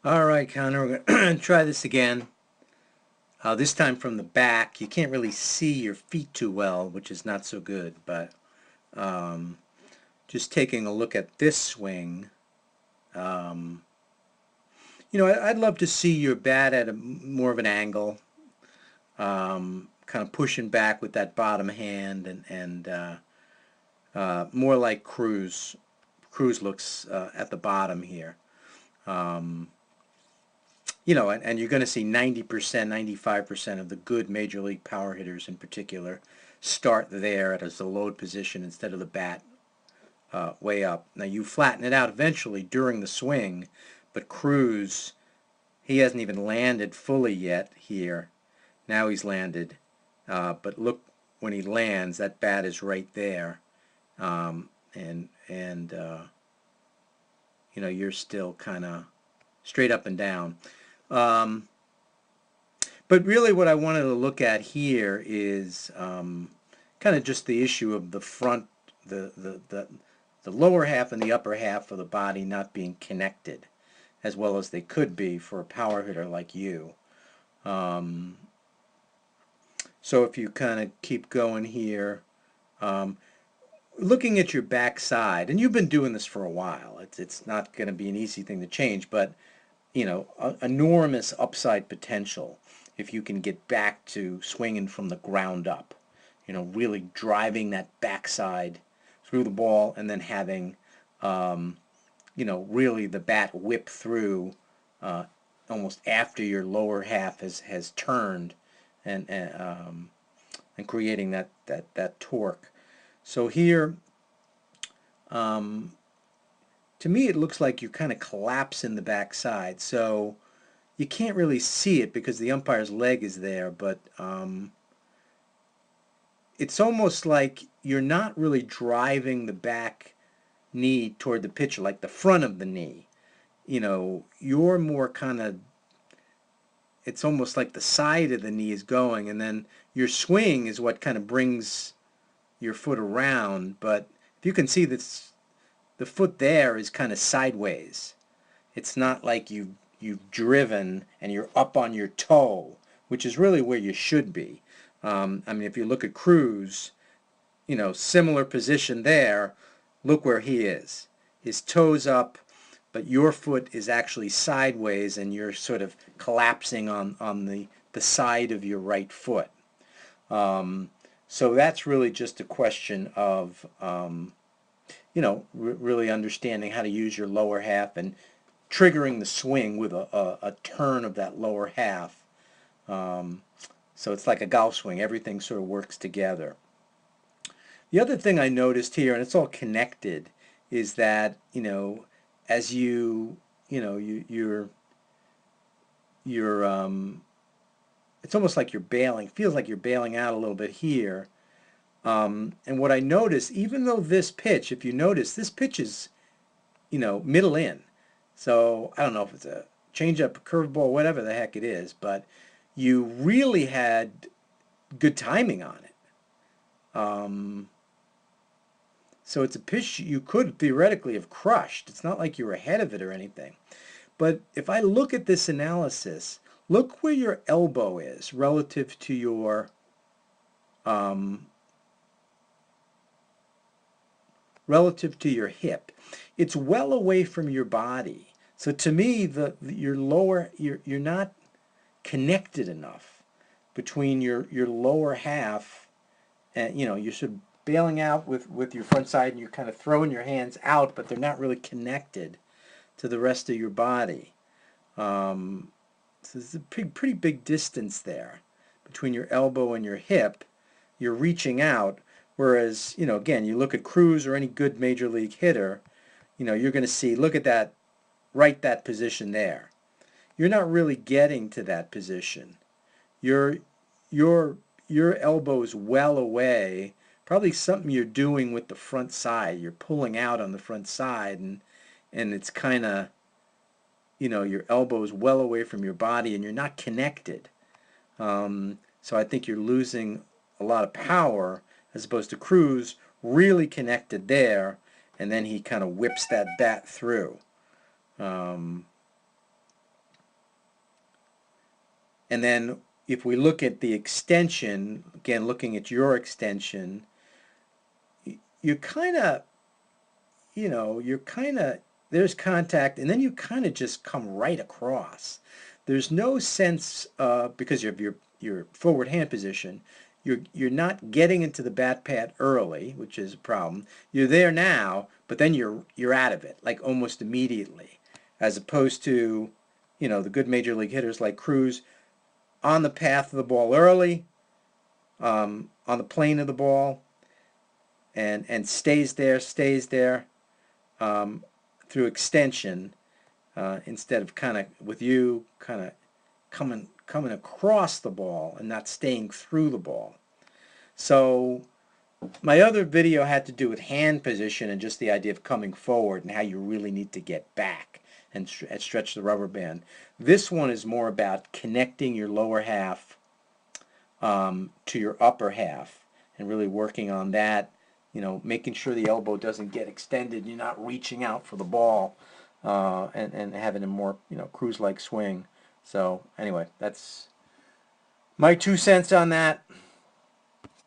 All right, Connor, we're going to try this again. This time from the back. You can't really see your feet too well, which is not so good, but um, just taking a look at this swing. Um, I'd love to see your bat at more of an angle, kind of pushing back with that bottom hand, and more like Cruz. Cruz looks at the bottom here. Um, and you're going to see 90%, 95% of the good major league power hitters in particular start there as a load position instead of the bat way up. Now you flatten it out eventually during the swing, but Cruz, he hasn't even landed fully yet here. Now he's landed, but look, when he lands, that bat is right there, and you're still kind of straight up and down. Um, But really, what I wanted to look at here is kind of just the issue of the front, the lower half and the upper half of the body not being connected as well as they could be for a power hitter like you. Um, so if you kind of keep going here, um, looking at your backside, and you've been doing this for a while, it's not going to be an easy thing to change, but enormous upside potential if you can get back to swinging from the ground up. Really driving that backside through the ball and then having, really the bat whip through uh, almost after your lower half has turned and creating that torque. So here, um, to me, it looks like you're kind of collapsing the backside. So you can't really see it because the umpire's leg is there, but it's almost like you're not really driving the back knee toward the pitcher, like the front of the knee. You're more kind of, it's almost like the side of the knee is going, and then your swing is what kind of brings your foot around. But if you can see this, the foot there is kind of sideways. It's not like you've driven and you're up on your toe, which is really where you should be. If you look at Cruz, similar position there. Look where he is. His toes up, but your foot is actually sideways, and you're sort of collapsing on the side of your right foot. Um, so that's really just a question of really understanding how to use your lower half and triggering the swing with a turn of that lower half. Um, so it's like a golf swing. Everything sort of works together. The other thing I noticed here, and it's all connected, is that as you're it's almost like you're bailing. Feels like you're bailing out a little bit here. And what I noticed, even though this pitch, if you notice, this pitch is middle in. So I don't know if it's a changeup, a curveball, whatever the heck it is, but you really had good timing on it. Um, so it's a pitch you could theoretically have crushed. It's not like you were ahead of it or anything. But if I look at this analysis, look where your elbow is um, relative to your hip. It's well away from your body. So to me, your lower you're not connected enough between your lower half, and you're sort of bailing out with your front side, and you're kind of throwing your hands out, but they're not really connected to the rest of your body. So there's a pretty big distance there between your elbow and your hip. You're reaching out, whereas again, you look at Cruz or any good major league hitter, you're going to see, look at that, right, that position there. You're not really getting to that position. Your your your elbow is well away. Probably something you're doing with the front side. You're pulling out on the front side, and it's kind of, your elbow is well away from your body, and you're not connected. So I think you're losing a lot of power, as opposed to Cruz really connected there, and then he kind of whips that bat through. Um, And then if we look at the extension, again, looking at your extension, you kind of, you're kind of, there's contact, and then you kind of just come right across. There's no sense, because of your forward hand position, you're not getting into the bat pad early, which is a problem. You're there now, but then you're out of it like almost immediately, as opposed to, the good major league hitters like Cruz on the path of the ball early, on the plane of the ball, and stays there through extension, instead of kind of with you kind of coming across the ball and not staying through the ball. So my other video had to do with hand position and just the idea of coming forward and how you really need to get back and stretch the rubber band. This one is more about connecting your lower half to your upper half and really working on that, making sure the elbow doesn't get extended. You're not reaching out for the ball, and having a more, Cruz-like swing. So anyway, that's my 2 cents on that.